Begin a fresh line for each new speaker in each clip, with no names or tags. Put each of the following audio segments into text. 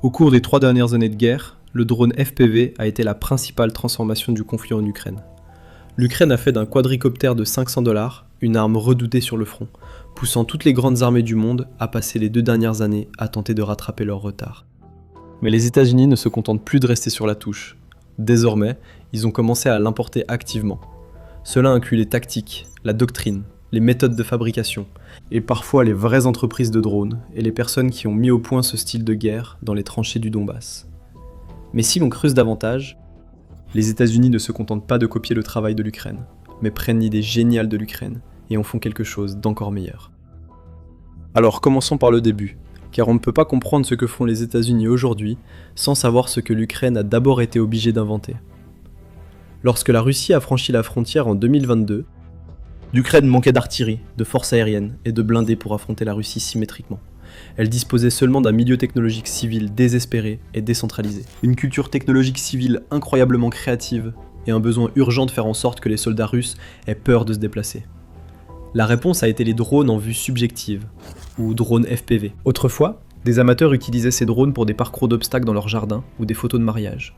Au cours des 3 dernières années de guerre, le drone FPV a été la principale transformation du conflit en Ukraine. L'Ukraine a fait d'un quadricoptère de 500 $ une arme redoutée sur le front, poussant toutes les grandes armées du monde à passer les 2 dernières années à tenter de rattraper leur retard. Mais les États-Unis ne se contentent plus de rester sur la touche. Désormais, ils ont commencé à l'importer activement. Cela inclut les tactiques, la doctrine, les méthodes de fabrication, et parfois les vraies entreprises de drones et les personnes qui ont mis au point ce style de guerre dans les tranchées du Donbass. Mais si l'on creuse davantage, les États-Unis ne se contentent pas de copier le travail de l'Ukraine, mais prennent l'idée géniale de l'Ukraine et en font quelque chose d'encore meilleur. Alors commençons par le début, car on ne peut pas comprendre ce que font les États-Unis aujourd'hui sans savoir ce que l'Ukraine a d'abord été obligée d'inventer. Lorsque la Russie a franchi la frontière en 2022, l'Ukraine manquait d'artillerie, de forces aériennes et de blindés pour affronter la Russie symétriquement. Elle disposait seulement d'un milieu technologique civil désespéré et décentralisé. Une culture technologique civile incroyablement créative et un besoin urgent de faire en sorte que les soldats russes aient peur de se déplacer. La réponse a été les drones en vue subjective, ou drones FPV. Autrefois, des amateurs utilisaient ces drones pour des parcours d'obstacles dans leur jardin ou des photos de mariage.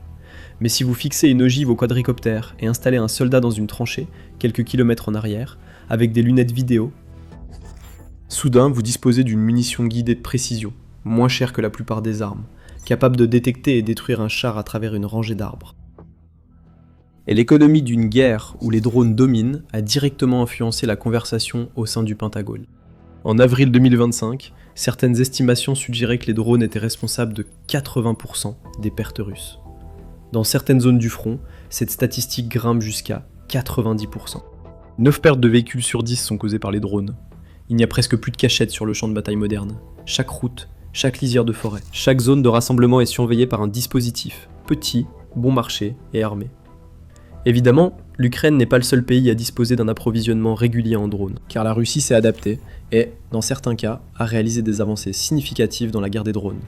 Mais si vous fixez une ogive au quadricoptère et installez un soldat dans une tranchée, quelques kilomètres en arrière, avec des lunettes vidéo, soudain vous disposez d'une munition guidée de précision, moins chère que la plupart des armes, capable de détecter et détruire un char à travers une rangée d'arbres. Et l'économie d'une guerre où les drones dominent a directement influencé la conversation au sein du Pentagone. En avril 2025, certaines estimations suggéraient que les drones étaient responsables de 80% des pertes russes. Dans certaines zones du front, cette statistique grimpe jusqu'à 90%. 9 pertes de véhicules sur 10 sont causées par les drones. Il n'y a presque plus de cachettes sur le champ de bataille moderne. Chaque route, chaque lisière de forêt, chaque zone de rassemblement est surveillée par un dispositif, petit, bon marché et armé. Évidemment, l'Ukraine n'est pas le seul pays à disposer d'un approvisionnement régulier en drones, car la Russie s'est adaptée et, dans certains cas, a réalisé des avancées significatives dans la guerre des drones.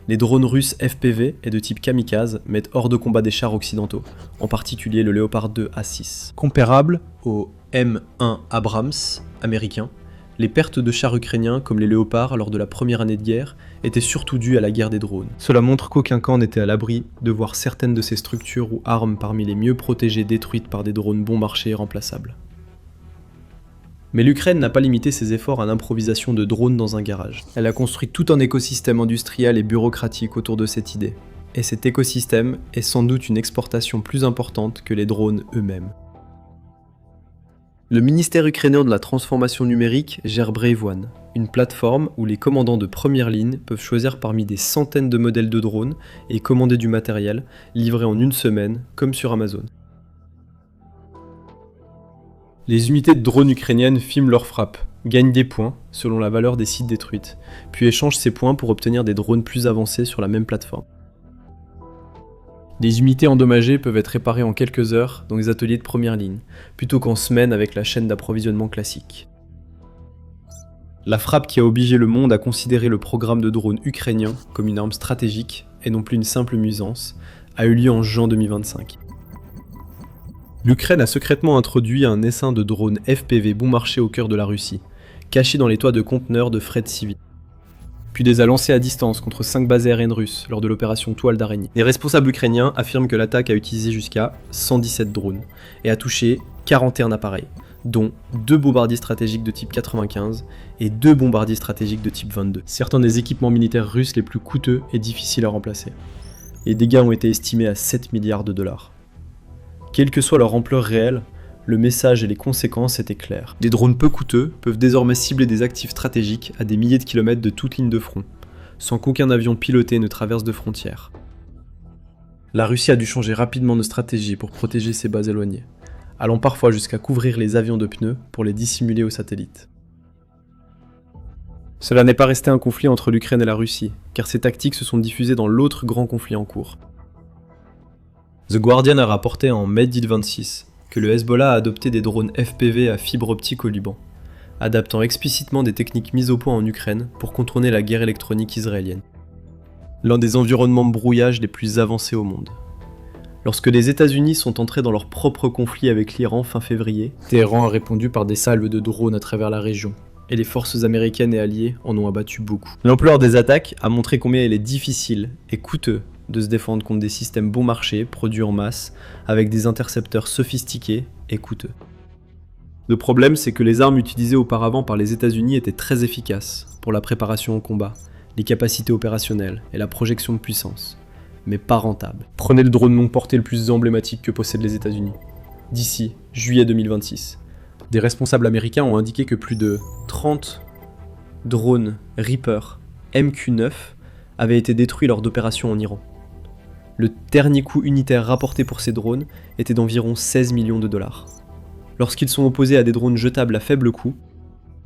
Les drones russes FPV et de type kamikaze mettent hors de combat des chars occidentaux, en particulier le Léopard 2 A6. Comparable au M1 Abrams américain, les pertes de chars ukrainiens comme les Léopards lors de la première année de guerre étaient surtout dues à la guerre des drones. Cela montre qu'aucun camp n'était à l'abri de voir certaines de ces structures ou armes parmi les mieux protégées détruites par des drones bon marché et remplaçables. Mais l'Ukraine n'a pas limité ses efforts à l'improvisation de drones dans un garage. Elle a construit tout un écosystème industriel et bureaucratique autour de cette idée. Et cet écosystème est sans doute une exportation plus importante que les drones eux-mêmes. Le ministère ukrainien de la transformation numérique gère Brave One, une plateforme où les commandants de première ligne peuvent choisir parmi des centaines de modèles de drones et commander du matériel livré en une semaine, comme sur Amazon. Les unités de drones ukrainiennes filment leurs frappes, gagnent des points selon la valeur des sites détruites, puis échangent ces points pour obtenir des drones plus avancés sur la même plateforme. Les unités endommagées peuvent être réparées en quelques heures dans les ateliers de première ligne, plutôt qu'en semaines avec la chaîne d'approvisionnement classique. La frappe qui a obligé le monde à considérer le programme de drones ukrainien comme une arme stratégique et non plus une simple nuisance a eu lieu en juin 2025. L'Ukraine a secrètement introduit un essaim de drones FPV bon marché au cœur de la Russie, caché dans les toits de conteneurs de fret civil. Puis les a lancés à distance contre 5 bases aériennes russes lors de l'opération Toile d'araignée. Les responsables ukrainiens affirment que l'attaque a utilisé jusqu'à 117 drones et a touché 41 appareils, dont 2 bombardiers stratégiques de type 95 et 2 bombardiers stratégiques de type 22. Certains des équipements militaires russes les plus coûteux et difficiles à remplacer. Les dégâts ont été estimés à 7 milliards de dollars. Quelle que soit leur ampleur réelle, le message et les conséquences étaient clairs. Des drones peu coûteux peuvent désormais cibler des actifs stratégiques à des milliers de kilomètres de toute ligne de front, sans qu'aucun avion piloté ne traverse de frontières. La Russie a dû changer rapidement de stratégie pour protéger ses bases éloignées, allant parfois jusqu'à couvrir les avions de pneus pour les dissimuler aux satellites. Cela n'est pas resté un conflit entre l'Ukraine et la Russie, car ces tactiques se sont diffusées dans l'autre grand conflit en cours. The Guardian a rapporté en mai 2026 que le Hezbollah a adopté des drones FPV à fibre optique au Liban, adaptant explicitement des techniques mises au point en Ukraine pour contourner la guerre électronique israélienne. L'un des environnements de brouillage les plus avancés au monde. Lorsque les États-Unis sont entrés dans leur propre conflit avec l'Iran fin février, Téhéran a répondu par des salves de drones à travers la région, et les forces américaines et alliées en ont abattu beaucoup. L'ampleur des attaques a montré combien il est difficile et coûteux de se défendre contre des systèmes bon marché produits en masse avec des intercepteurs sophistiqués et coûteux. Le problème, c'est que les armes utilisées auparavant par les États-Unis étaient très efficaces pour la préparation au combat, les capacités opérationnelles et la projection de puissance, mais pas rentables. Prenez le drone non porté le plus emblématique que possèdent les États-Unis. D'ici juillet 2026, des responsables américains ont indiqué que plus de 30 drones Reaper MQ-9 avaient été détruits lors d'opérations en Iran. Le dernier coût unitaire rapporté pour ces drones était d'environ 16 millions de dollars. Lorsqu'ils sont opposés à des drones jetables à faible coût,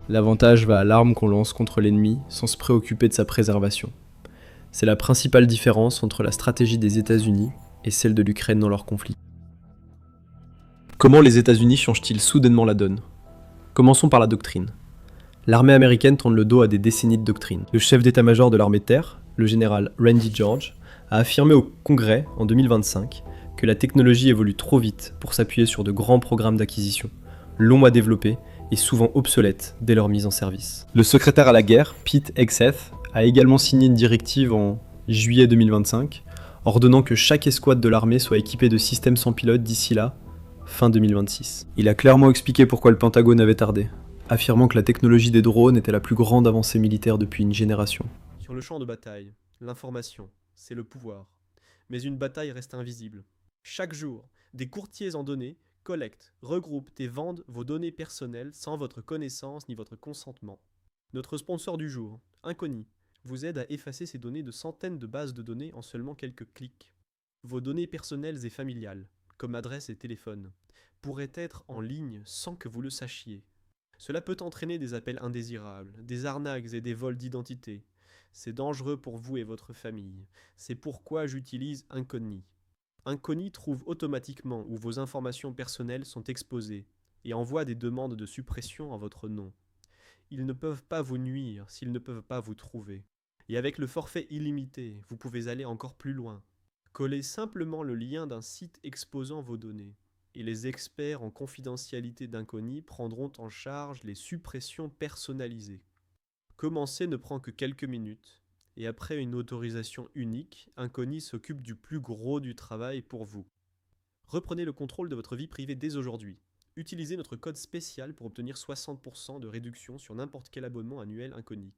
l'avantage va à l'arme qu'on lance contre l'ennemi sans se préoccuper de sa préservation. C'est la principale différence entre la stratégie des États-Unis et celle de l'Ukraine dans leur conflit. Comment les États-Unis changent-ils soudainement la donne ? Commençons par la doctrine. L'armée américaine tourne le dos à des décennies de doctrine. Le chef d'état-major de l'armée de terre, le général Randy George, a affirmé au Congrès en 2025 que la technologie évolue trop vite pour s'appuyer sur de grands programmes d'acquisition, longs à développer et souvent obsolètes dès leur mise en service. Le secrétaire à la guerre, Pete Hegseth, a également signé une directive en juillet 2025, ordonnant que chaque escouade de l'armée soit équipée de systèmes sans pilote d'ici là, fin 2026. Il a clairement expliqué pourquoi le Pentagone avait tardé, affirmant que la technologie des drones était la plus grande avancée militaire depuis une génération. Sur le champ de bataille, l'information, c'est le pouvoir. Mais une bataille reste invisible. Chaque jour, des courtiers en données collectent, regroupent et vendent vos données personnelles sans votre connaissance ni votre consentement. Notre sponsor du jour, Inconi, vous aide à effacer ces données de centaines de bases de données en seulement quelques clics. Vos données personnelles et familiales, comme adresse et téléphone, pourraient être en ligne sans que vous le sachiez. Cela peut entraîner des appels indésirables, des arnaques et des vols d'identité. C'est dangereux pour vous et votre famille. C'est pourquoi j'utilise Inconi. Inconi trouve automatiquement où vos informations personnelles sont exposées et envoie des demandes de suppression en votre nom. Ils ne peuvent pas vous nuire s'ils ne peuvent pas vous trouver. Et avec le forfait illimité, vous pouvez aller encore plus loin. Collez simplement le lien d'un site exposant vos données. Et les experts en confidentialité d'Inconi prendront en charge les suppressions personnalisées. Commencer ne prend que quelques minutes, et après une autorisation unique, Inconi s'occupe du plus gros du travail pour vous. Reprenez le contrôle de votre vie privée dès aujourd'hui. Utilisez notre code spécial pour obtenir 60% de réduction sur n'importe quel abonnement annuel Inconi.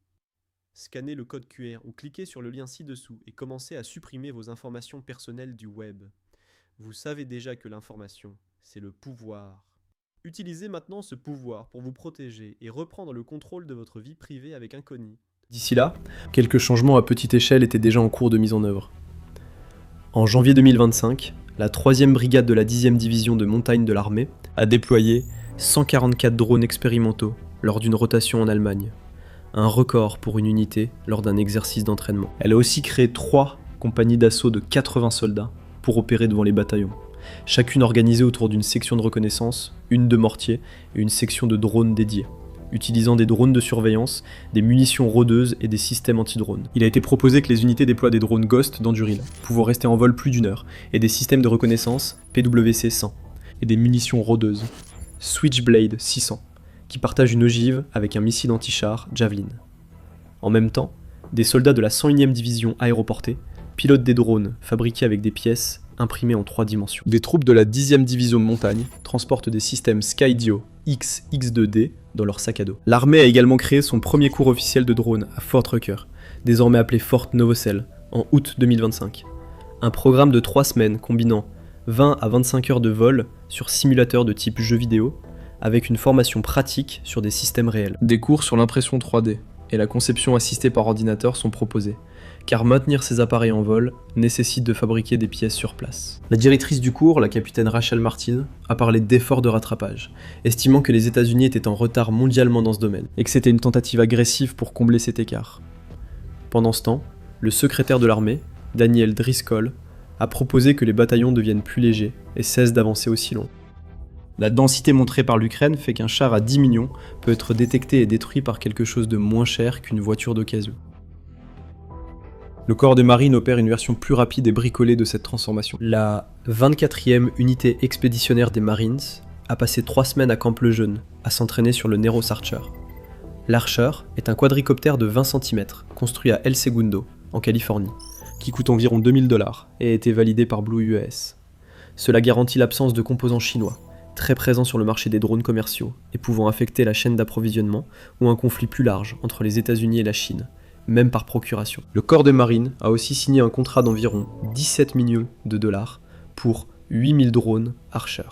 Scannez le code QR ou cliquez sur le lien ci-dessous et commencez à supprimer vos informations personnelles du web. Vous savez déjà que l'information, c'est le pouvoir. Utilisez maintenant ce pouvoir pour vous protéger et reprendre le contrôle de votre vie privée avec Inconi. D'ici là, quelques changements à petite échelle étaient déjà en cours de mise en œuvre. En janvier 2025, la 3e brigade de la 10e division de montagne de l'armée a déployé 144 drones expérimentaux lors d'une rotation en Allemagne. Un record pour une unité lors d'un exercice d'entraînement. Elle a aussi créé 3 compagnies d'assaut de 80 soldats pour opérer devant les bataillons, chacune organisée autour d'une section de reconnaissance, une de mortier et une section de drones dédiés, utilisant des drones de surveillance, des munitions rôdeuses et des systèmes anti-drones. Il a été proposé que les unités déploient des drones Ghost d'Anduril, pouvant rester en vol plus d'1 heure, et des systèmes de reconnaissance PWC-100, et des munitions rôdeuses Switchblade 600, qui partagent une ogive avec un missile anti-char Javelin. En même temps, des soldats de la 101e division aéroportée pilotent des drones fabriqués avec des pièces imprimées en 3 dimensions. Des troupes de la 10e division de montagne transportent des systèmes Skydio X-X2D dans leur sac à dos. L'armée a également créé son premier cours officiel de drone à Fort Rucker, désormais appelé Fort Novosel, en août 2025. Un programme de 3 semaines combinant 20 à 25 heures de vol sur simulateur de type jeu vidéo, avec une formation pratique sur des systèmes réels. Des cours sur l'impression 3D et la conception assistée par ordinateur sont proposés, car maintenir ces appareils en vol nécessite de fabriquer des pièces sur place. La directrice du cours, la capitaine Rachel Martin, a parlé d'efforts de rattrapage, estimant que les États-Unis étaient en retard mondialement dans ce domaine, et que c'était une tentative agressive pour combler cet écart. Pendant ce temps, le secrétaire de l'armée, Daniel Driscoll, a proposé que les bataillons deviennent plus légers et cessent d'avancer aussi long. La densité montrée par l'Ukraine fait qu'un char à 10 millions peut être détecté et détruit par quelque chose de moins cher qu'une voiture d'occasion. Le corps des marines opère une version plus rapide et bricolée de cette transformation. La 24e unité expéditionnaire des Marines a passé 3 semaines à Camp Lejeune à s'entraîner sur le Neros Archer. L'Archer est un quadricoptère de 20 cm, construit à El Segundo, en Californie, qui coûte environ 2000 $ et a été validé par Blue UAS. Cela garantit l'absence de composants chinois, très présents sur le marché des drones commerciaux et pouvant affecter la chaîne d'approvisionnement ou un conflit plus large entre les États-Unis et la Chine, même par procuration. Le corps des marines a aussi signé un contrat d'environ 17 millions de dollars pour 8000 drones Archer.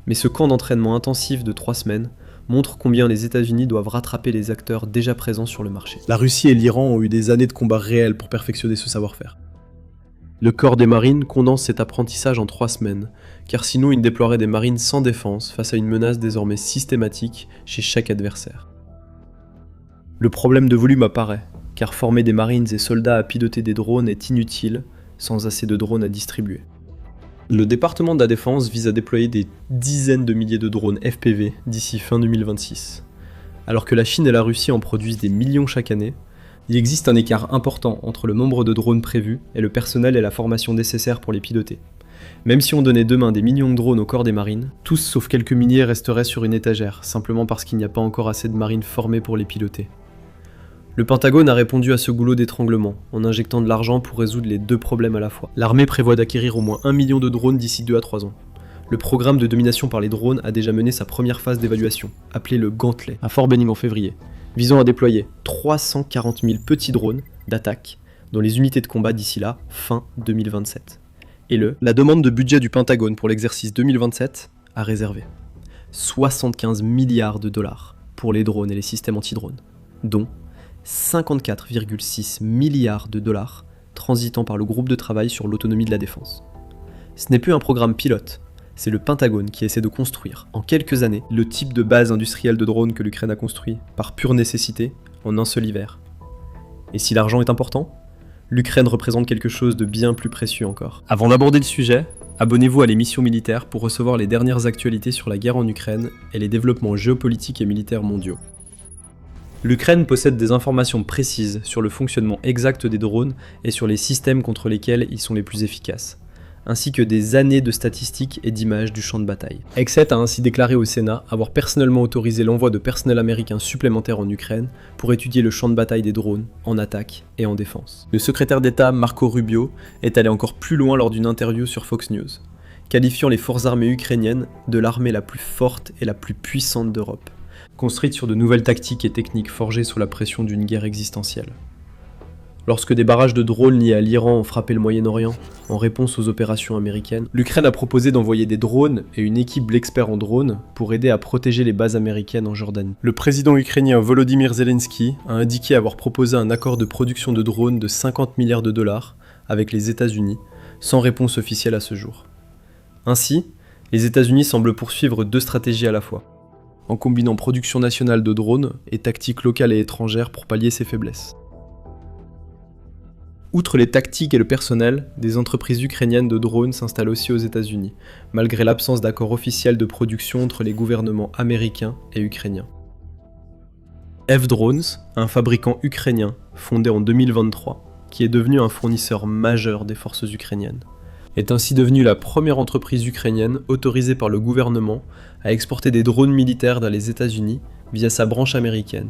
Mais ce camp d'entraînement intensif de 3 semaines montre combien les États-Unis doivent rattraper les acteurs déjà présents sur le marché. La Russie et l'Iran ont eu des années de combats réels pour perfectionner ce savoir-faire. Le corps des marines condense cet apprentissage en 3 semaines, car sinon il déploierait des marines sans défense face à une menace désormais systématique chez chaque adversaire. Le problème de volume apparaît, car former des marines et soldats à piloter des drones est inutile sans assez de drones à distribuer. Le département de la Défense vise à déployer des dizaines de milliers de drones FPV d'ici fin 2026. Alors que la Chine et la Russie en produisent des millions chaque année, il existe un écart important entre le nombre de drones prévus et le personnel et la formation nécessaire pour les piloter. Même si on donnait demain des millions de drones au corps des marines, tous sauf quelques milliers resteraient sur une étagère, simplement parce qu'il n'y a pas encore assez de marines formées pour les piloter. Le Pentagone a répondu à ce goulot d'étranglement, en injectant de l'argent pour résoudre les 2 problèmes à la fois. L'armée prévoit d'acquérir au moins 1 million de drones d'ici 2 à 3 ans. Le programme de domination par les drones a déjà mené sa première phase d'évaluation, appelée le Gantelet, à Fort Benning en février, visant à déployer 340 000 petits drones d'attaque dans les unités de combat d'ici là, fin 2027. Et la demande de budget du Pentagone pour l'exercice 2027 a réservé 75 milliards de dollars pour les drones et les systèmes anti-drones, dont 54,6 milliards de dollars transitant par le groupe de travail sur l'autonomie de la défense. Ce n'est plus un programme pilote, c'est le Pentagone qui essaie de construire, en quelques années, le type de base industrielle de drones que l'Ukraine a construit, par pure nécessité, en un seul hiver. Et si l'argent est important, l'Ukraine représente quelque chose de bien plus précieux encore. Avant d'aborder le sujet, abonnez-vous à l'émission militaire pour recevoir les dernières actualités sur la guerre en Ukraine et les développements géopolitiques et militaires mondiaux. L'Ukraine possède des informations précises sur le fonctionnement exact des drones et sur les systèmes contre lesquels ils sont les plus efficaces, ainsi que des années de statistiques et d'images du champ de bataille. Exet a ainsi déclaré au Sénat avoir personnellement autorisé l'envoi de personnel américain supplémentaire en Ukraine pour étudier le champ de bataille des drones, en attaque et en défense. Le secrétaire d'État Marco Rubio est allé encore plus loin lors d'une interview sur Fox News, qualifiant les forces armées ukrainiennes de l'armée la plus forte et la plus puissante d'Europe, construite sur de nouvelles tactiques et techniques forgées sous la pression d'une guerre existentielle. Lorsque des barrages de drones liés à l'Iran ont frappé le Moyen-Orient en réponse aux opérations américaines, l'Ukraine a proposé d'envoyer des drones et une équipe d'experts en drones pour aider à protéger les bases américaines en Jordanie. Le président ukrainien Volodymyr Zelensky a indiqué avoir proposé un accord de production de drones de 50 milliards de dollars avec les États-Unis, sans réponse officielle à ce jour. Ainsi, les États-Unis semblent poursuivre 2 stratégies à la fois, en combinant production nationale de drones et tactiques locales et étrangères pour pallier ses faiblesses. Outre les tactiques et le personnel, des entreprises ukrainiennes de drones s'installent aussi aux États-Unis, malgré l'absence d'accord officiel de production entre les gouvernements américains et ukrainiens. F-Drones, un fabricant ukrainien fondé en 2023, qui est devenu un fournisseur majeur des forces ukrainiennes, est ainsi devenue la première entreprise ukrainienne autorisée par le gouvernement à exporter des drones militaires vers les États-Unis via sa branche américaine,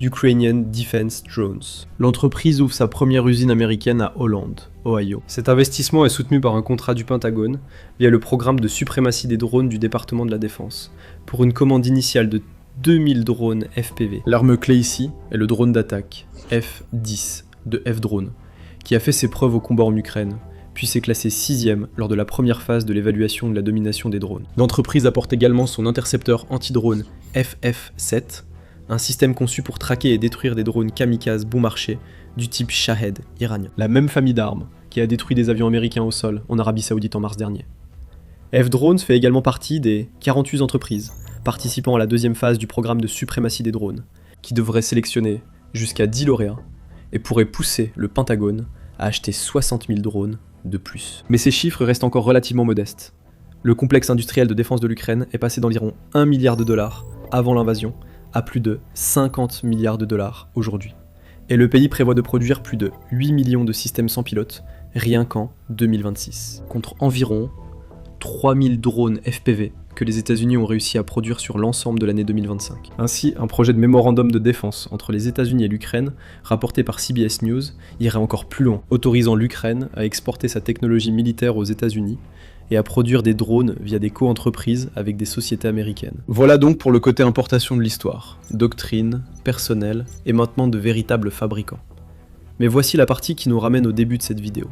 Ukrainian Defense Drones. L'entreprise ouvre sa première usine américaine à Holland, Ohio. Cet investissement est soutenu par un contrat du Pentagone via le programme de suprématie des drones du département de la Défense, pour une commande initiale de 2000 drones FPV. L'arme clé ici est le drone d'attaque F-10 de F-Drone, qui a fait ses preuves au combat en Ukraine, puis s'est classé 6ème lors de la première phase de l'évaluation de la domination des drones. L'entreprise apporte également son intercepteur anti-drone FF-7, un système conçu pour traquer et détruire des drones kamikazes bon marché du type Shahed iranien. La même famille d'armes qui a détruit des avions américains au sol en Arabie Saoudite en mars dernier. F-Drones fait également partie des 48 entreprises participant à la 2e phase du programme de suprématie des drones, qui devrait sélectionner jusqu'à 10 lauréats et pourrait pousser le Pentagone à acheter 60 000 drones de plus. Mais ces chiffres restent encore relativement modestes. Le complexe industriel de défense de l'Ukraine est passé d'environ 1 milliard de dollars avant l'invasion à plus de 50 milliards de dollars aujourd'hui. Et le pays prévoit de produire plus de 8 millions de systèmes sans pilote, rien qu'en 2026, contre environ 3000 drones FPV que les États-Unis ont réussi à produire sur l'ensemble de l'année 2025. Ainsi, un projet de mémorandum de défense entre les États-Unis et l'Ukraine, rapporté par CBS News, irait encore plus loin, autorisant l'Ukraine à exporter sa technologie militaire aux États-Unis et à produire des drones via des co-entreprises avec des sociétés américaines. Voilà donc pour le côté importation de l'histoire, doctrine, personnel et maintenant de véritables fabricants. Mais voici la partie qui nous ramène au début de cette vidéo.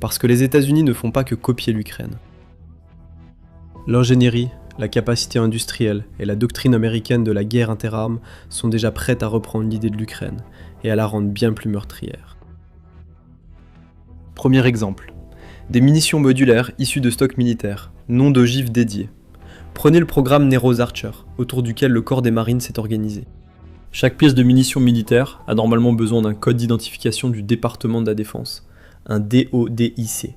Parce que les États-Unis ne font pas que copier l'Ukraine. L'ingénierie, la capacité industrielle et la doctrine américaine de la guerre interarmes sont déjà prêtes à reprendre l'idée de l'Ukraine et à la rendre bien plus meurtrière. Premier exemple. Des munitions modulaires issues de stocks militaires, non d'ogives dédiées. Prenez le programme Nero's Archer, autour duquel le corps des Marines s'est organisé. Chaque pièce de munitions militaire a normalement besoin d'un code d'identification du département de la défense, un DODIC,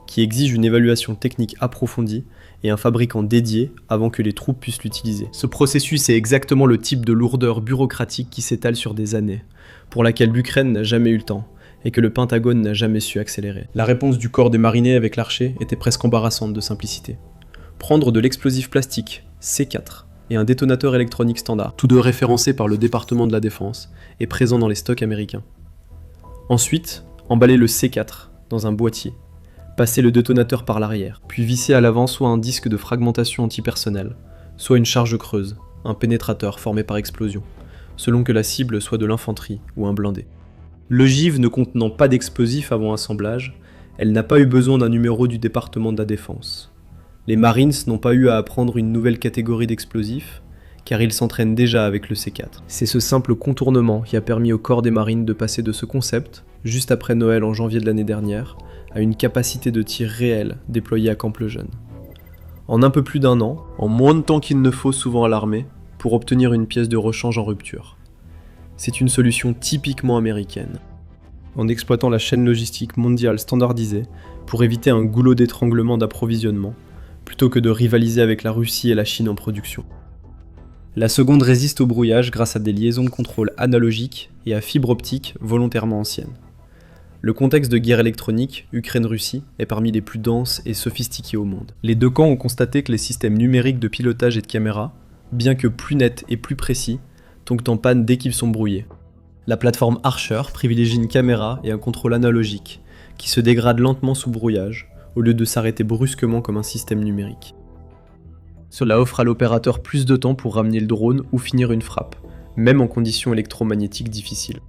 qui exige une évaluation technique approfondie et un fabricant dédié avant que les troupes puissent l'utiliser. Ce processus est exactement le type de lourdeur bureaucratique qui s'étale sur des années, pour laquelle l'Ukraine n'a jamais eu le temps, et que le Pentagone n'a jamais su accélérer. La réponse du corps des marinés avec l'archer était presque embarrassante de simplicité. Prendre de l'explosif plastique, C4, et un détonateur électronique standard, tous deux référencés par le département de la défense, et présents dans les stocks américains. Ensuite, emballer le C4 dans un boîtier, passer le détonateur par l'arrière, puis visser à l'avant soit un disque de fragmentation antipersonnel, soit une charge creuse, un pénétrateur formé par explosion, selon que la cible soit de l'infanterie ou un blindé. L'ogive ne contenant pas d'explosifs avant assemblage, elle n'a pas eu besoin d'un numéro du département de la défense. Les Marines n'ont pas eu à apprendre une nouvelle catégorie d'explosifs, car ils s'entraînent déjà avec le C4. C'est ce simple contournement qui a permis au corps des Marines de passer de ce concept, juste après Noël en janvier de l'année dernière, à une capacité de tir réelle déployée à Camp-le-Jeune. En un peu plus d'un an, en moins de temps qu'il ne faut souvent à l'armée, pour obtenir une pièce de rechange en rupture. C'est une solution typiquement américaine, en exploitant la chaîne logistique mondiale standardisée pour éviter un goulot d'étranglement d'approvisionnement, plutôt que de rivaliser avec la Russie et la Chine en production. La seconde résiste au brouillage grâce à des liaisons de contrôle analogiques et à fibre optique volontairement anciennes. Le contexte de guerre électronique, Ukraine-Russie, est parmi les plus denses et sophistiqués au monde. Les deux camps ont constaté que les systèmes numériques de pilotage et de caméra, bien que plus nets et plus précis, tombent en panne dès qu'ils sont brouillés. La plateforme Archer privilégie une caméra et un contrôle analogique, qui se dégradent lentement sous brouillage, au lieu de s'arrêter brusquement comme un système numérique. Cela offre à l'opérateur plus de temps pour ramener le drone ou finir une frappe, même en conditions électromagnétiques difficiles.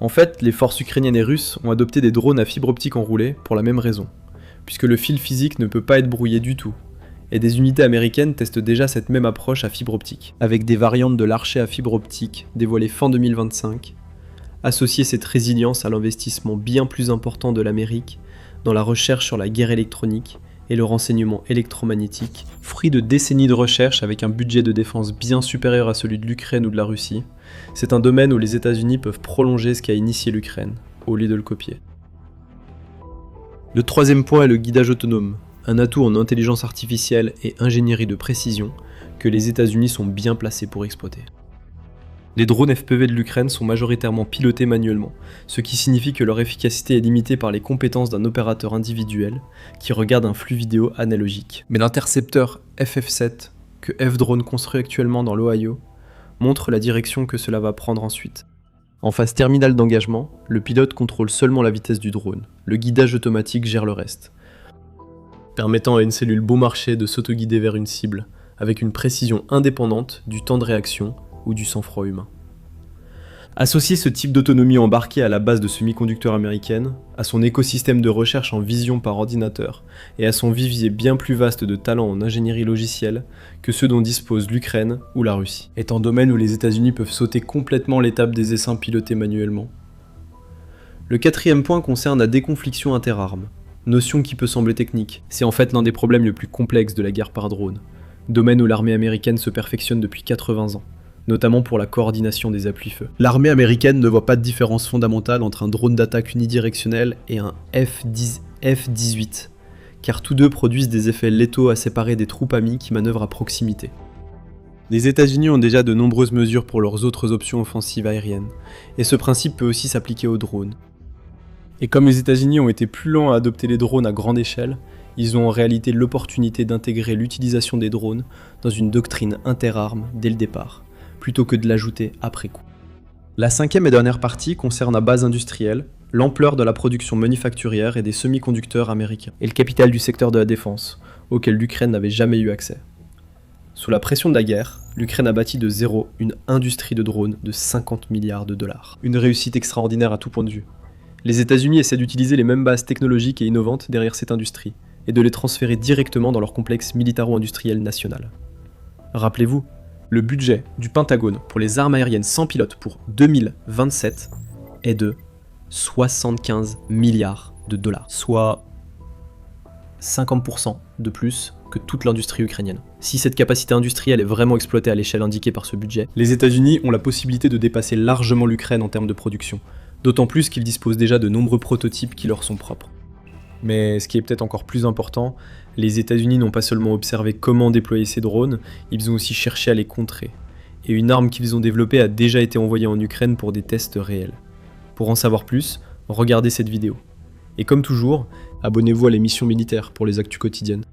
En fait, les forces ukrainiennes et russes ont adopté des drones à fibre optique enroulée pour la même raison, puisque le fil physique ne peut pas être brouillé du tout, et des unités américaines testent déjà cette même approche à fibre optique, avec des variantes de l'archer à fibre optique dévoilées fin 2025, associer cette résilience à l'investissement bien plus important de l'Amérique dans la recherche sur la guerre électronique et le renseignement électromagnétique, fruit de décennies de recherche avec un budget de défense bien supérieur à celui de l'Ukraine ou de la Russie. C'est un domaine où les États-Unis peuvent prolonger ce qu'a initié l'Ukraine, au lieu de le copier. Le troisième point est le guidage autonome, un atout en intelligence artificielle et ingénierie de précision que les États-Unis sont bien placés pour exploiter. Les drones FPV de l'Ukraine sont majoritairement pilotés manuellement, ce qui signifie que leur efficacité est limitée par les compétences d'un opérateur individuel qui regarde un flux vidéo analogique. Mais l'intercepteur FF7 que F-Drone construit actuellement dans l'Ohio montre la direction que cela va prendre ensuite. En phase terminale d'engagement, le pilote contrôle seulement la vitesse du drone, le guidage automatique gère le reste, permettant à une cellule bon marché de s'autoguider vers une cible, avec une précision indépendante du temps de réaction ou du sang-froid humain. Associer ce type d'autonomie embarquée à la base de semi-conducteurs américaines, à son écosystème de recherche en vision par ordinateur et à son vivier bien plus vaste de talents en ingénierie logicielle que ceux dont dispose l'Ukraine ou la Russie, est un domaine où les États-Unis peuvent sauter complètement l'étape des essaims pilotés manuellement. Le quatrième point concerne la déconfliction interarmes, notion qui peut sembler technique. C'est en fait l'un des problèmes les plus complexes de la guerre par drone, domaine où l'armée américaine se perfectionne depuis 80 ans. Notamment pour la coordination des appuis-feu. L'armée américaine ne voit pas de différence fondamentale entre un drone d'attaque unidirectionnel et un F-18, car tous deux produisent des effets létaux à séparer des troupes amies qui manœuvrent à proximité. Les États-Unis ont déjà de nombreuses mesures pour leurs autres options offensives aériennes, et ce principe peut aussi s'appliquer aux drones. Et comme les États-Unis ont été plus lents à adopter les drones à grande échelle, Ils ont en réalité l'opportunité d'intégrer l'utilisation des drones dans une doctrine interarmes dès le départ, plutôt que de l'ajouter après coup. La cinquième et dernière partie concerne la base industrielle, l'ampleur de la production manufacturière et des semi-conducteurs américains, et le capital du secteur de la défense, auquel l'Ukraine n'avait jamais eu accès. Sous la pression de la guerre, l'Ukraine a bâti de zéro une industrie de drones de 50 milliards de dollars. Une réussite extraordinaire à tout point de vue. Les États-Unis essaient d'utiliser les mêmes bases technologiques et innovantes derrière cette industrie, et de les transférer directement dans leur complexe militaro-industriel national. Rappelez-vous, le budget du Pentagone pour les armes aériennes sans pilote pour 2027 est de 75 milliards de dollars, soit 50% de plus que toute l'industrie ukrainienne. Si cette capacité industrielle est vraiment exploitée à l'échelle indiquée par ce budget, les États-Unis ont la possibilité de dépasser largement l'Ukraine en termes de production, d'autant plus qu'ils disposent déjà de nombreux prototypes qui leur sont propres. Mais ce qui est peut-être encore plus important, les États-Unis n'ont pas seulement observé comment déployer ces drones, ils ont aussi cherché à les contrer. Et une arme qu'ils ont développée a déjà été envoyée en Ukraine pour des tests réels. Pour en savoir plus, regardez cette vidéo. Et comme toujours, abonnez-vous à l'émission militaire pour les actus quotidiennes.